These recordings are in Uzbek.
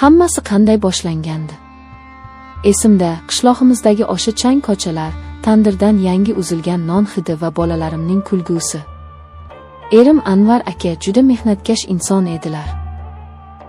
Hammasi qanday boshlangandi? Esimda qishlog'imizdagi o'sha chang ko'chalar, tandirdan yangi uzilgan non hidi va bolalarimning kulgusi. Erim Anvar aka juda mehnatkash inson edilar.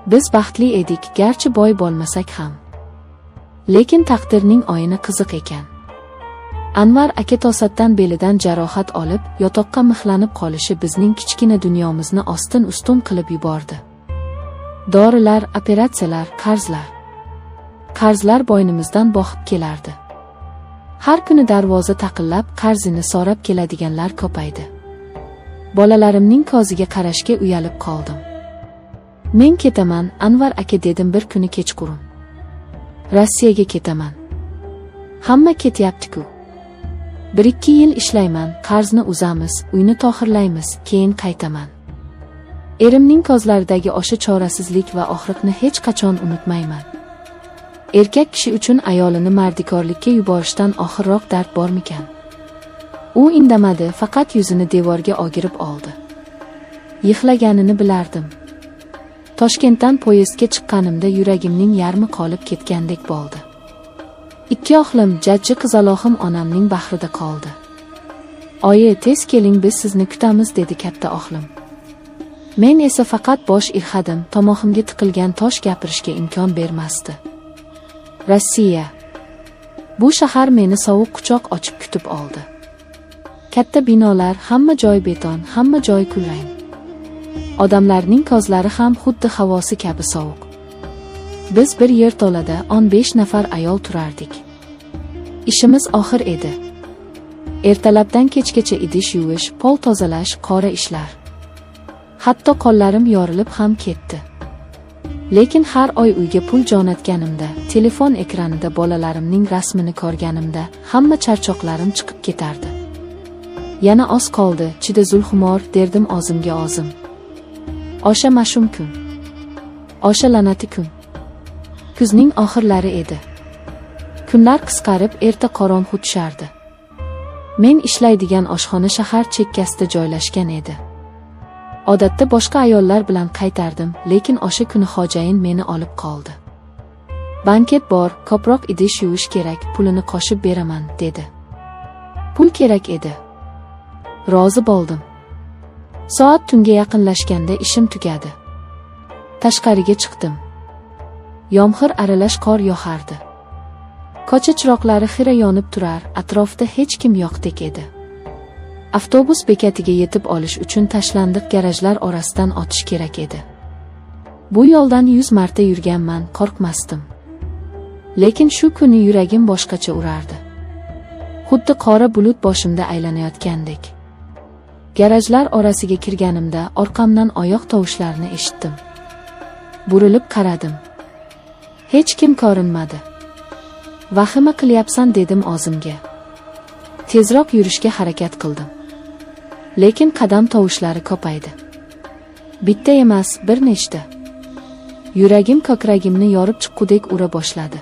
Biz baxtli edik, garchi boy bo'lmasak ham. Lekin taqdirning o'yini qiziq ekan. Anvar aka to'satdan belidan jarohat olib, yotoqqa mixlanib qolishi bizning kichkina dunyomizni ostin-ustun qilib yubordi. Dorilar, operatsiyalar, qarzlar. Qarzlar bo'ynimizdan boqib kelardi. Har kuni darvoza taqillab, qarzini so'rab keladiganlar ko'paydi. Bolalarimning ko'ziga qarashga uyalib qoldim. Men ketaman, Anvar aka dedim bir kuni kechqurun. Rossiyaga ketaman. Hamma ketyapti-ku. 1-2 yil ishlayman, qarzni uzamiz, uyni to'xirlaymiz, keyin qaytaman. Erimning ko'zlaridagi o'sha chorasizlik va og'riqni hech qachon unutmayman. Erkak kishi uchun ayolini mardikorlikka yuborishdan oxirroq dard bormikan? U indamadi, faqat yuzini devorga o'girib oldi. Yig'laganini bilardim. Toshkentdan poyezdga chiqqanimda yuragimning yarmi qolib ketgandek bo'ldi. 2 o'g'lim, jajji qizaloqim onamning bag'rida qoldi. Oyi, tez keling, biz sizni kutamiz, dedi katta o'g'lim. Men esa faqat bosh irg'adim, tomog'imga tiqilgan tosh gapirishga imkon bermasdi. Rossiya. Bu shahar meni sovuq quchoq ochib kutib oldi. Katta binolar, hamma joy beton, hamma joy kulrang. Odamlarning ko'zlari ham xuddi havosi kabi sovuq. Biz bir yerto'lada 15 nafar ayol turardik. Ishimiz oxir edi. Ertalabdan kechgacha idish yuvish, pol tozalash, qora ishlar. Hatto qo'llarim yorilib ham ketdi. Lekin har oy uyga pul jo'natganimda, telefon ekranida bolalarimning rasmini ko'rganimda, hamma charchoqlarim chiqib ketardi. Yana oz qoldi, chida Zulxumor, derdim o'zimga o'zim. O'sha mash'um kun. O'sha la'nati kun. Kuzning oxirlari edi. Kunlar qisqarib, erta qorong'u tushardi. Men ishlaydigan oshxona shahar chekkasida joylashgan edi. Odatda boshqa ayollar bilan qaytardim, lekin o'sha kuni xo'jayin meni olib qoldi. Banket bor, ko'proq idish yuvish kerak, pulini qo'shib beraman, dedi. Pul kerak edi. Rozi bo'ldim. Soat tunga yaqinlashganda ishim tugadi. Tashqariga chiqdim. Yomg'ir aralash qor yog'ardi. Ko'cha chiroqlari xira yonib turar, atrofda hech kim yo'qdek edi. Avtobus bekatiga yetib olish uchun tashlandiq garajlar orasidan o'tish kerak edi. Bu yo'ldan 100 marta yurganman, qo'rqmasdim. Lekin shu kuni yuragim boshqacha urardi. Xuddi qora bulut boshimda aylanayotgandek. Garajlar orasiga kirganimda orqamdan oyoq tovushlarini eshitdim. Burilib qaradim. Hech kim ko'rinmadi. Vahima qilyapsan, dedim o'zimga. Tezroq yurishga harakat qildim. Lekin qadam tovushlari ko'paydi. Bitta emas, bir nechta. Yuragim ko'kragimni yorib chiqqudek ura boshladi.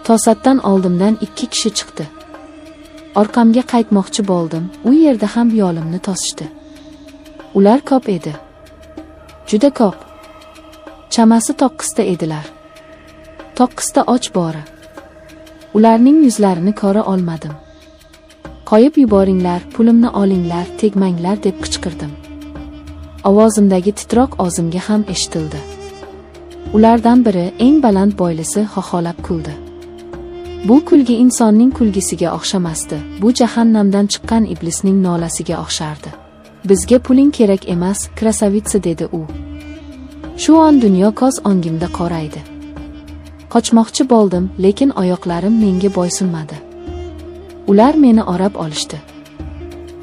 To'satdan oldimdan 2 kishi chiqdi. Orqamga qaytmoqchi bo'ldim, u yerda ham yo'limni to'sishdi. Ular ko'p edi. Juda ko'p. Chamasi 9 ta edilar. 9 ta och bora. Ularning yuzlarini ko'ra olmadim. Qo'yib yuboringlar, pulimni olinglar, tegmanglar, deb qichqirdim. Ovozimdagi titroq o'zimga ham eshitildi. Ulardan biri, eng baland bo'ylisi, xoxolab kuldi. Bu kulgi insonning kulgisiga o'xshamasdi, bu jahannamdan chiqqan iblisning nolasiga o'xshardi. Bizga puling kerak emas, krasavitsa, dedi u. Shu on dunyo ko'z o'ngimda qoraydi. Qochmoqchi bo'ldim, lekin oyoqlarim menga bo'ysunmadi. Ular meni orab olishdi.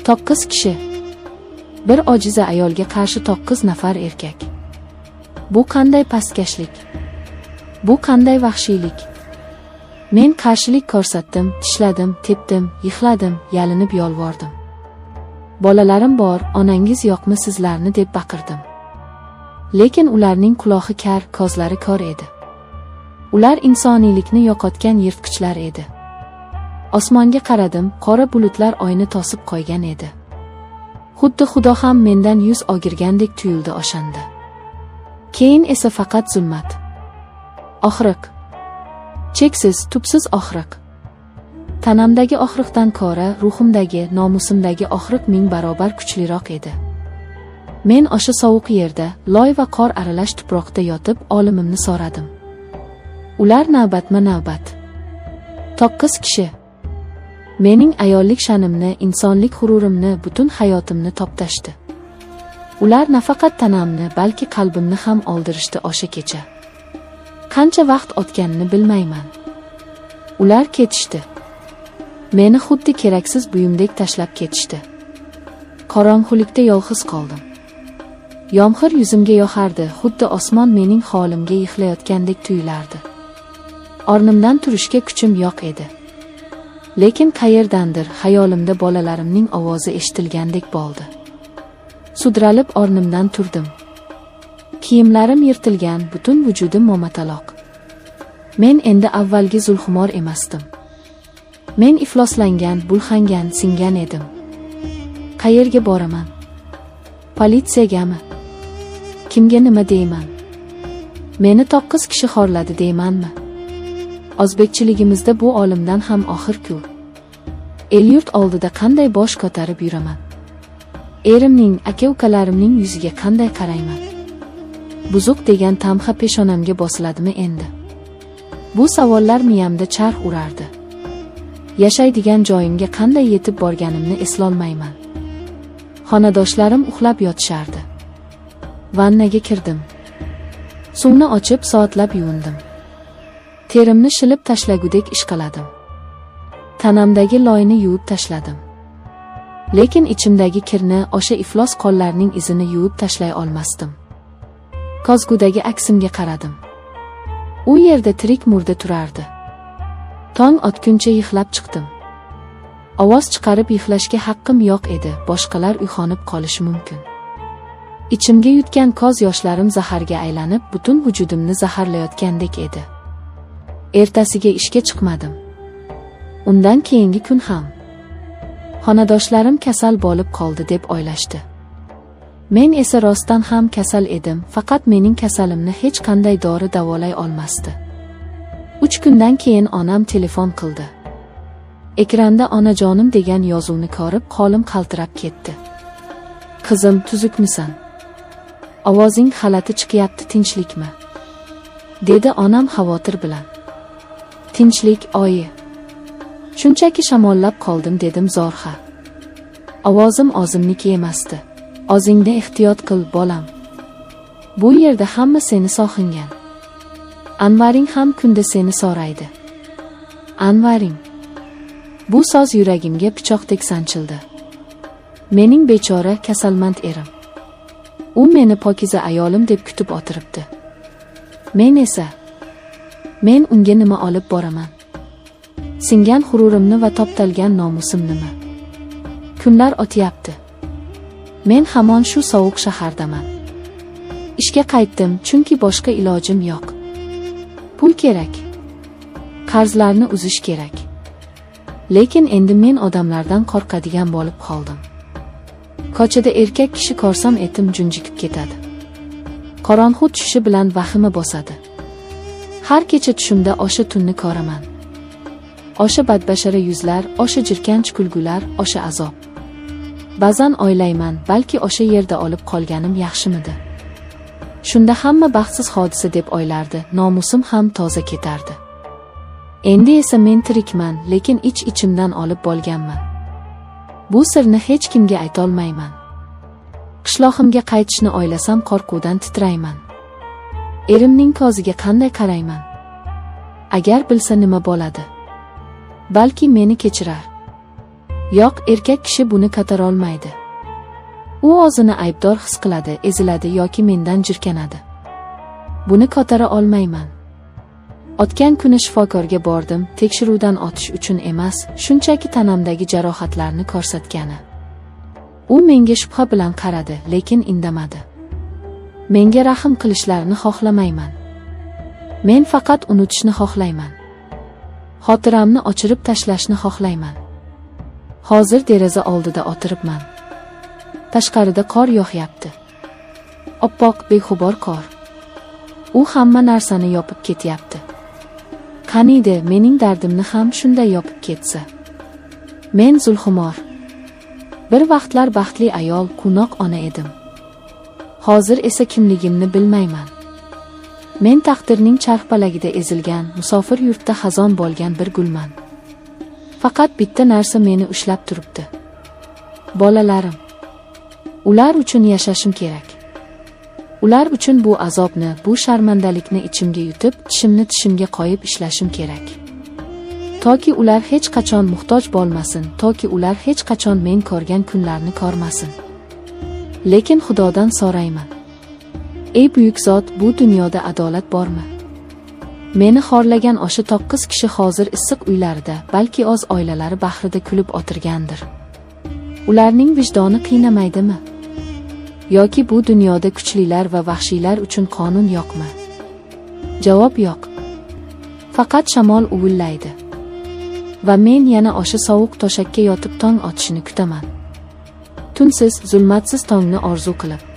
9 kishi. Bir ojiza ayolga qarshi 9 nafar erkak. Bu qanday pastkashlik? Bu qanday vahshiylik? Men qarshilik ko'rsatdim, tishladim, tepdim, yig'ladim, yalinib yolvordim. Bolalarim bor, onangiz yo'qmi sizlarni, deb baqirdim. Lekin ularning quloqi kar, ko'zlari ko'r edi. Ular insoniylikni yo'qotgan yirtqichlar edi. Osmonga qaradim, qora bulutlar oyni to'sib qo'ygan edi. Xuddi Xudo ham mendan yuz o'girgandek tuyuldi o'shanda. Keyin esa faqat zulmat. Og'riq. Cheksiz, tubsiz og'riq. Tanamdagi og'riqdan ko'ra ruhimdagi, nomusimdagi og'riq 1000 barobar kuchliroq edi. Men o'sha sovuq yerda, loy va qor aralash tuproqda yotib olimimni so'radim. Ular navbatma-navbat. 9 kishi. Mening ayollik sha'nimni, insonlik g'ururimni, butun hayotimni toptashdi. Ular nafaqat tanamni, balki qalbimni ham oldirishdi o'sha kecha. Qancha vaqt o'tganini bilmayman. Ular ketishdi. Meni xuddi keraksiz buyumdek tashlab ketishdi. Qorong'ulikda yolg'iz qoldim. Yomg'ir yuzimga yog'ardi, xuddi osmon mening holimga yig'layotgandek tuyulardi. O'rnimdan turishga kuchim yo'q edi. Lekin qayerdandir xayolimda bolalarimning ovozi eshitilgandek bo'ldi. Sudralib o'rnimdan turdim. Kiyimlarim yirtilgan, butun vujudim momataloq. Men endi avvalgi Zulxumor emasdim. Men ifloslangan, bulg'angan, singan edim. Qayerga boraman? Politsiyagami? Kimga nima deyman? Meni 9 kishi xorladi deymanmi? O'zbekchiligimizda bu olimdan ham oxir-ku. El-yurt oldida qanday bosh ko'tarib yuraman? Erimning, aka-ukalarimning yuziga qanday qarayman? Buzuq degan tamxa peshonamga bosiladimi endi? Bu savollar miyamda charx urardi. Yashaydigan joyimga qanday yetib borganimni eslolmayman. Xonadoshlarim uxlab yotishardi. Vannaga kirdim. Suvni ochib soatlab yuvindim. Terimni shilib tashlagudek ishqaladim. Tanamdagi loyni yuvib tashladim. Lekin ichimdagi kirni, o'sha iflos qonlarning izini yuvib tashlay olmasdim. Kozgudagi aksimga qaradim. U yerda tirik murda turardi. Tong otguncha yig'lab chiqdim. Ovoz chiqarib yig'lashga haqqim yo'q edi, boshqalar uyg'onib qolishi mumkin. Ichimga yutgan ko'z yoshlarim zaharga aylanib, butun vujudimni zaharlayotgandek edi. Ertasiga ishga chiqmadim. Undan keyingi kun ham. Xonadoshlarim kasal bo'lib qoldi deb o'ylashdi. Men esa rostdan ham kasal edim, faqat mening kasalimni hech qanday dori davolay olmasdi. 3 kundan keyin onam telefon qildi. Ekranda onajonim degan yozuvni ko'rib qo'lim qaltirab ketdi. Qizim, tuzukmisan? Ovozing g'alati chiqyapti, tinchlikmi? Dedi onam xavotir bilan. Tinchlik, oyi. Shunchaki shamollab qoldim, dedim zo'rg'a. Ovozim o'zimniki emasdi. O'zingda ehtiyot qil, bolam. Bu yerda hamma seni sog'ingan. Anvaring ham kunda seni so'raydi. Anvaring. Bu so'z yuragimga pichoqdek sanchildi. Mening bechora kasalmand erim. U meni pokiza ayolim deb kutib o'tiribdi. Men unga nima olib boraman? Singan g'ururimni va toptalgan nomusim nima? Kunlar o'tyapti. Men hamon shu sovuq shahardaman. Ishga qaytdim, chunki boshqa ilojim yo'q. Pul kerak. Qarzlarni uzish kerak. Lekin endi men odamlardan qo'rqadigan bo'lib qoldim. Ko'chada erkak kishi ko'rsam etim junjikib ketadi. Qorong'u tushishi bilan vahima bosadi. Har kecha tushimda o'sha tunni ko'raman. O'sha badbashara yuzlar, o'sha jirkanch kulgular, o'sha azob. Ba'zan o'ylayman, balki o'sha yerda olib qolganim yaxshimidi. Shunda hamma baxtsiz hodisa deb o'ylardi, nomusim ham toza ketardi. Endi esa men tirikman, lekin ich-ichimdan olib bo'lganman. Bu sirni hech kimga aytolmayman. Qishlog'imga qaytishni o'ylasam qo'rquvdan titrayman. Erimning ko'ziga qanday qarayman? Agar bilsa nima bo'ladi? Balki meni kechirar. Yo'q, erkak kishi buni ko'tara olmaydi. U o'zini aybdor his qiladi, eziladi yoki mendan jirkanadi. Buni ko'tara olmayman. O'tgan kuni shifokorga bordim, tekshiruvdan o'tish uchun emas, shunchaki tanamdagi jarohatlarni ko'rsatgani. U menga shubha bilan qaradi, lekin indamadi. Menga rahm qilishlarini xohlamayman. Men faqat unutishni xohlayman. Xotiramni o'chirib tashlashni xohlayman. Hozir deraza oldida o'tiribman. Tashqarida qor yog'yapti. Oppoq, beg'ubor qor. U hamma narsani yopib ketyapti. Qaniydi mening dardimni ham shunday yopib ketsa. Men Zulxumor. Bir vaqtlar baxtli ayol, quvnoq ona edim. Hozir esa kimligimni bilmayman. Men taqdirning charxpalagida ezilgan, musofir yurtda xazon bo'lgan bir gulman. Faqat bitta narsa meni ushlab turibdi. Bolalarim. Ular uchun yashashim kerak. Ular uchun bu azobni, bu sharmandalikni ichimga yutib, tishimni tishimga qo'yib ishlashim kerak. Toki ular hech qachon muhtoj bo'lmasin, toki ular hech qachon men ko'rgan kunlarni ko'rmasin. Lekin Xudodan so'rayman. Ey buyuk zot, bu dunyoda adolat bormi? Meni xorlagan o'sha 9 kishi hozir issiq uylarida, balki o'z oilalari bahrida kulib o'tirgandir. Ularning vijdoni qiynamaydimi? Yoki bu dunyoda kuchlilar va vahshiylar uchun qonun yo'qmi? Javob yo'q. Faqat shamol uvillaydi. Va men yana o'sha sovuq to'shakka yotib tong otishini kutaman. Tunsiz, zulmatsiz tongni orzu qilib.